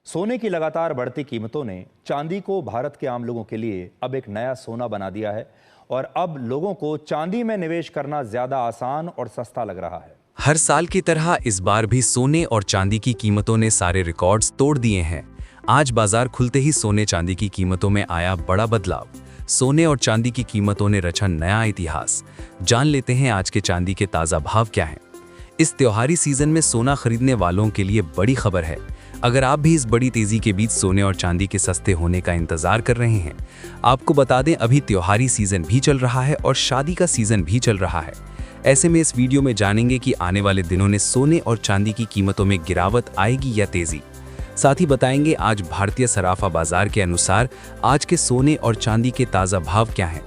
सोने की लगातार बढ़ती कीमतों ने चांदी को भारत के आम लोगों के लिए अब एक नया सोना बना दिया है और अब लोगों को चांदी में निवेश करना ज्यादा आसान और सस्ता लग रहा है। हर साल की तरह इस बार भी सोने और चांदी की कीमतों ने सारे रिकॉर्ड्स तोड़ दिए हैं। आज बाजार खुलते ही सोने चांदी की कीमतों में आया बड़ा बदलाव। सोने और चांदी की कीमतों ने रचा नया इतिहास। जान लेते हैं आज के चांदी के ताज़ा भाव क्या हैं। इस त्योहारी सीजन में सोना खरीदने वालों के लिए बड़ी खबर है। अगर आप भी इस बड़ी तेजी के बीच सोने और चांदी के सस्ते होने का इंतजार कर रहे हैं, आपको बता दें अभी त्योहारी सीजन भी चल रहा है और शादी का सीजन भी चल रहा है। ऐसे में इस वीडियो में जानेंगे कि आने वाले दिनों में सोने और चांदी की कीमतों में गिरावट आएगी या तेजी। साथ ही बताएंगे आज भारतीय सराफा बाजार के अनुसार आज के सोने और चांदी के ताज़ा भाव क्या हैं।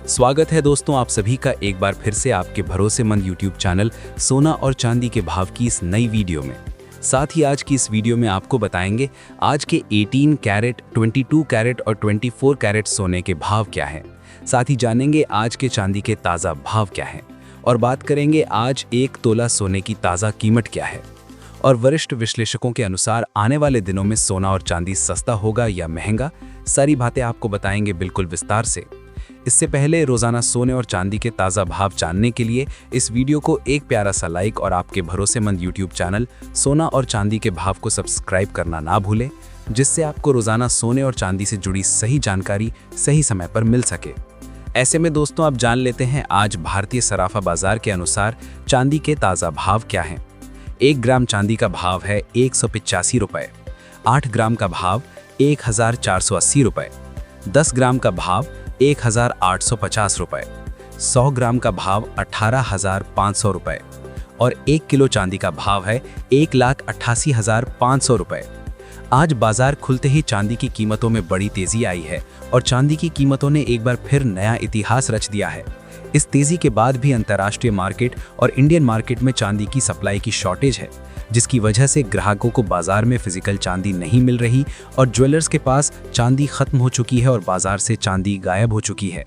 स्वागत है दोस्तों आप सभी का एक बार फिर से आपके भरोसेमंद यूट्यूब चैनल सोना और चांदी के भाव की इस नई वीडियो में। साथ ही आज की इस वीडियो में आपको बताएंगे आज के 18 कैरेट, 22 कैरेट और 24 कैरेट सोने के भाव क्या हैं। साथ ही जानेंगे आज के चांदी के ताज़ा भाव क्या हैं और बात करेंगे आज 1 तोला सोने की ताज़ा कीमत क्या है। और वरिष्ठ विश्लेषकों के अनुसार आने वाले दिनों में सोना और चांदी सस्ता होगा या महंगा, सारी बातें आपको बताएंगे बिल्कुल विस्तार से। इससे पहले रोजाना सोने और चांदी के ताज़ा भाव जानने के लिए इस वीडियो को एक प्यारा सा लाइक और आपके भरोसेमंद यूट्यूब चैनल सोना और चांदी के भाव को सब्सक्राइब करना ना भूलें, जिससे आपको रोजाना सोने और चांदी से जुड़ी सही जानकारी सही समय पर मिल सके। ऐसे में दोस्तों आप जान लेते हैं आज भारतीय सराफा बाजार के अनुसार चांदी के ताज़ा भाव क्या हैं। 1 ग्राम चांदी का भाव है 185 रुपये, 8 ग्राम का भाव 1480 रुपये, 10 ग्राम का भाव 1850 रुपये, 100 ग्राम का भाव 18,500 रुपये और 1 किलो चांदी का भाव है 1,88,500 रुपये। आज बाजार खुलते ही चांदी की कीमतों में बड़ी तेजी आई है और चांदी की कीमतों ने एक बार फिर नया इतिहास रच दिया है। इस तेजी के बाद भी अंतर्राष्ट्रीय मार्केट और इंडियन मार्केट में चांदी की सप्लाई की शॉर्टेज है, जिसकी वजह से ग्राहकों को बाजार में फिजिकल चांदी नहीं मिल रही और ज्वेलर्स के पास चांदी खत्म हो चुकी है और बाजार से चांदी गायब हो चुकी है।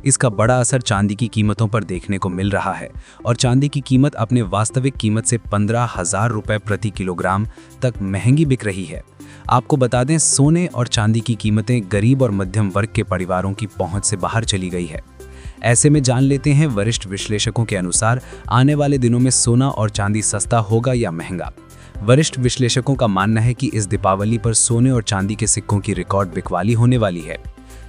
इसका बड़ा असर चांदी की कीमतों पर देखने को मिल रहा है और चांदी की कीमत अपने वास्तविक कीमत से 15,000 रुपये प्रति किलोग्राम तक महंगी बिक रही है। आपको बता दें सोने और चांदी की कीमतें गरीब और मध्यम वर्ग के परिवारों की पहुंच से बाहर चली गई है। ऐसे में जान लेते हैं वरिष्ठ विश्लेषकों के अनुसार आने वाले दिनों में सोना और चांदी सस्ता होगा या महंगा। वरिष्ठ विश्लेषकों का मानना है कि इस दीपावली पर सोने और चांदी के सिक्कों की रिकॉर्ड बिकवाली होने वाली है,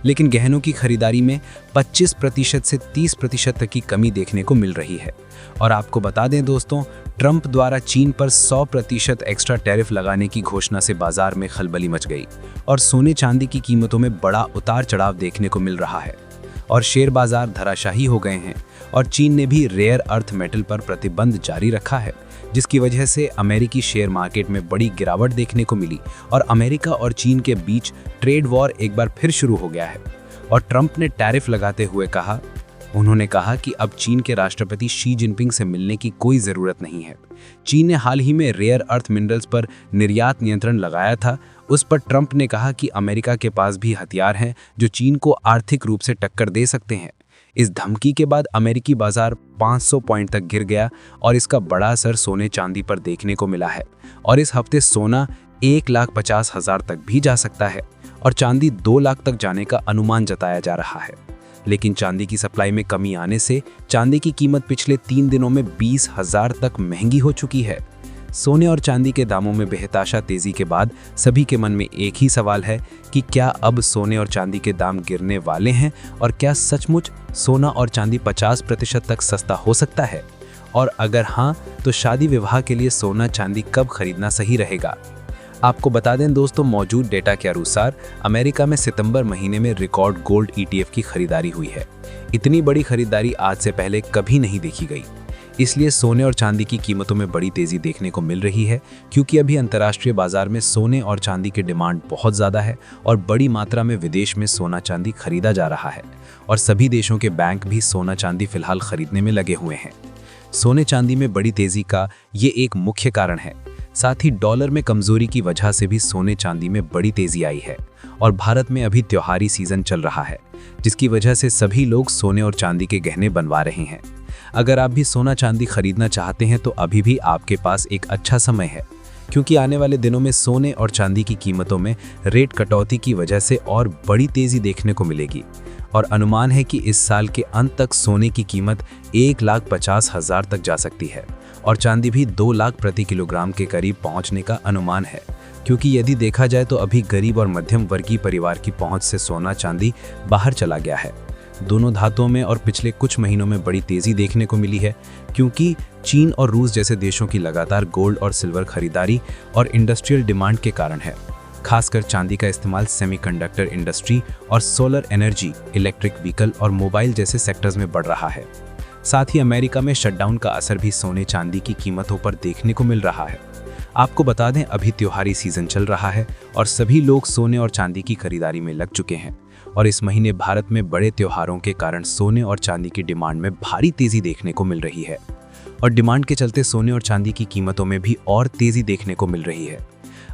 लेकिन गहनों की खरीदारी में 25% से 30% तक की कमी देखने को मिल रही है। और आपको बता दें दोस्तों, ट्रंप द्वारा चीन पर 100% एक्स्ट्रा टैरिफ लगाने की घोषणा से बाजार में खलबली मच गई और सोने चांदी की कीमतों में बड़ा उतार चढ़ाव देखने को मिल रहा है और शेयर बाजार धराशायी हो गए हैं। और चीन ने भी रेयर अर्थ मेटल पर प्रतिबंध जारी रखा है, जिसकी वजह से अमेरिकी शेयर मार्केट में बड़ी गिरावट देखने को मिली और अमेरिका और चीन के बीच ट्रेड वॉर एक बार फिर शुरू हो गया है। और ट्रंप ने टैरिफ लगाते हुए उन्होंने कहा कि अब चीन के राष्ट्रपति शी जिनपिंग से मिलने की कोई ज़रूरत नहीं है। चीन ने हाल ही में रेयर अर्थ मिनरल्स पर निर्यात नियंत्रण लगाया था। उस पर ट्रंप ने कहा कि अमेरिका के पास भी हथियार हैं जो चीन को आर्थिक रूप से टक्कर दे सकते हैं। इस धमकी के बाद अमेरिकी बाजार 500 पॉइंट तक गिर गया और इसका बड़ा असर सोने चांदी पर देखने को मिला है। और इस हफ्ते सोना 1,50,000 तक भी जा सकता है और चांदी 2 लाख तक जाने का अनुमान जताया जा रहा है। लेकिन चांदी की सप्लाई में कमी आने से चांदी की कीमत पिछले 3 दिनों में 20,000 तक महंगी हो चुकी है। सोने और चांदी के दामों में बेहताशा तेजी के बाद सभी के मन में एक ही सवाल है कि क्या अब सोने और चांदी के दाम गिरने वाले हैं और क्या सचमुच सोना और चांदी 50% तक सस्ता हो सकता है। और अगर हाँ, तो शादी विवाह के लिए सोना चांदी कब खरीदना सही रहेगा। आपको बता दें दोस्तों, मौजूद डेटा के अनुसार अमेरिका में सितंबर महीने में रिकॉर्ड गोल्ड ETF की खरीदारी हुई है। इतनी बड़ी खरीदारी आज से पहले कभी नहीं देखी गई। इसलिए सोने और चांदी की कीमतों में बड़ी तेजी देखने को मिल रही है, क्योंकि अभी अंतर्राष्ट्रीय बाजार में सोने और चांदी की डिमांड बहुत ज़्यादा है और बड़ी मात्रा में विदेश में सोना चांदी खरीदा जा रहा है और सभी देशों के बैंक भी सोना चांदी फिलहाल खरीदने में लगे हुए हैं। सोने चांदी में बड़ी तेजी का ये एक मुख्य कारण है। साथ ही डॉलर में कमजोरी की वजह से भी सोने चांदी में बड़ी तेजी आई है और भारत में अभी त्योहारी सीजन चल रहा है, जिसकी वजह से सभी लोग सोने और चांदी के गहने बनवा रहे हैं। अगर आप भी सोना चांदी खरीदना चाहते हैं तो अभी भी आपके पास एक अच्छा समय है, क्योंकि आने वाले दिनों में सोने और चांदी की कीमतों में रेट कटौती की वजह से और बड़ी तेजी देखने को मिलेगी और अनुमान है कि इस साल के अंत तक सोने की कीमत 1,50,000 तक जा सकती है और चांदी भी 2 लाख प्रति किलोग्राम के करीब पहुंचने का अनुमान है, क्योंकि यदि देखा जाए तो अभी गरीब और मध्यम वर्गीय परिवार की पहुंच से सोना चांदी बाहर चला गया है। दोनों धातुओं में और पिछले कुछ महीनों में बड़ी तेजी देखने को मिली है, क्योंकि चीन और रूस जैसे देशों की लगातार गोल्ड और सिल्वर खरीदारी और इंडस्ट्रियल डिमांड के कारण है। खासकर चांदी का इस्तेमाल सेमीकंडक्टर इंडस्ट्री और सोलर एनर्जी, इलेक्ट्रिक व्हीकल और मोबाइल जैसे सेक्टर्स में बढ़ रहा है। साथ ही अमेरिका में शटडाउन का असर भी सोने चांदी की कीमतों पर देखने को मिल रहा है। आपको बता दें, अभी त्योहारी सीजन चल रहा है और सभी लोग सोने और चांदी की खरीदारी में लग चुके हैं और इस महीने भारत में बड़े त्योहारों के कारण सोने और चांदी की डिमांड में भारी तेजी देखने को मिल रही है और डिमांड के चलते सोने और चांदी की कीमतों में भी और तेजी देखने को मिल रही है।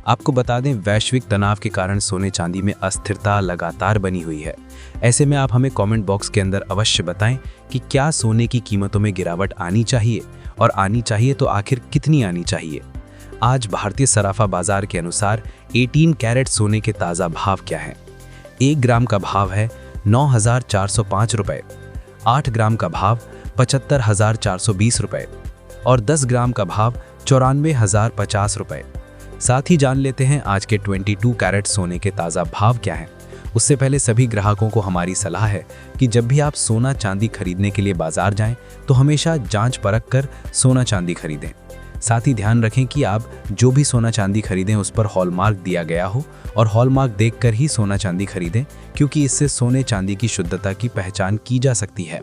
आपको बता दें, वैश्विक तनाव के कारण सोने चांदी में अस्थिरता लगातार बनी हुई है। ऐसे में आप हमें कमेंट बॉक्स के अंदर अवश्य बताएं कि क्या सोने की कीमतों में गिरावट आनी चाहिए और आनी चाहिए तो आखिर कितनी आनी चाहिए। आज भारतीय सराफा बाजार के अनुसार 18 कैरेट सोने के ताज़ा भाव क्या हैं? 1 ग्राम का भाव है 9,405 रुपये, 8 ग्राम का भाव 75,420 रुपये और 10 ग्राम का भाव 94,050 रुपये। साथ ही जान लेते हैं आज के 22 कैरेट सोने के ताज़ा भाव क्या हैं। उससे पहले सभी ग्राहकों को हमारी सलाह है कि जब भी आप सोना चांदी खरीदने के लिए बाजार जाएं तो हमेशा जांच परख कर सोना चांदी खरीदें। साथ ही ध्यान रखें कि आप जो भी सोना चांदी खरीदें उस पर हॉलमार्क दिया गया हो और हॉलमार्क देखकर ही सोना चांदी खरीदें, क्योंकि इससे सोने चांदी की शुद्धता की पहचान की जा सकती है।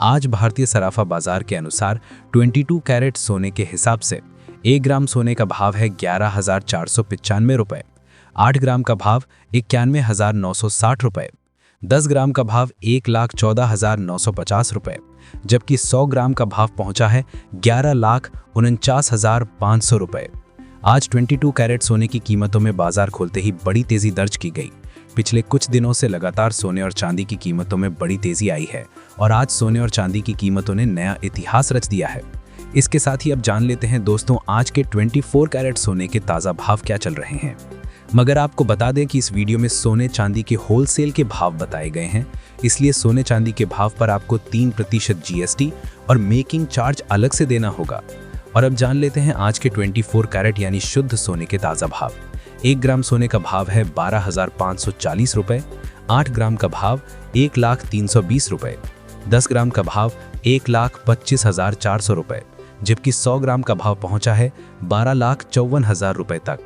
आज भारतीय सराफा बाजार के अनुसार 22 कैरेट सोने के हिसाब से 1 ग्राम सोने का भाव है 11,495 रुपये, 8 ग्राम का भाव 91,960 रुपये, 10 ग्राम का भाव 1,14,950 रुपये, जबकि 100 ग्राम का भाव पहुंचा है 11,49,500 रुपये। आज 22 कैरेट सोने की कीमतों में बाजार खोलते ही बड़ी तेजी दर्ज की गई। पिछले कुछ दिनों से लगातार सोने और चांदी की कीमतों में बड़ी तेजी आई है और आज सोने और चांदी की कीमतों ने नया इतिहास रच दिया है। इसके साथ ही अब जान लेते हैं दोस्तों, आज के 24 कैरेट सोने के ताज़ा भाव क्या चल रहे हैं। मगर आपको बता दें कि इस वीडियो में सोने चांदी के होलसेल के भाव बताए गए हैं, इसलिए सोने चांदी के भाव पर आपको 3% GST और मेकिंग चार्ज अलग से देना होगा। और अब जान लेते हैं आज के 24 कैरेट यानी शुद्ध सोने के ताज़ा भाव। 1 ग्राम सोने का भाव है 12,540 रुपये, 8 ग्राम का भाव 1,03,20 रुपये, 10 ग्राम का भाव 1,25,400 रुपये, जबकि 100 ग्राम का भाव पहुंचा है 12,54,000 रुपये तक।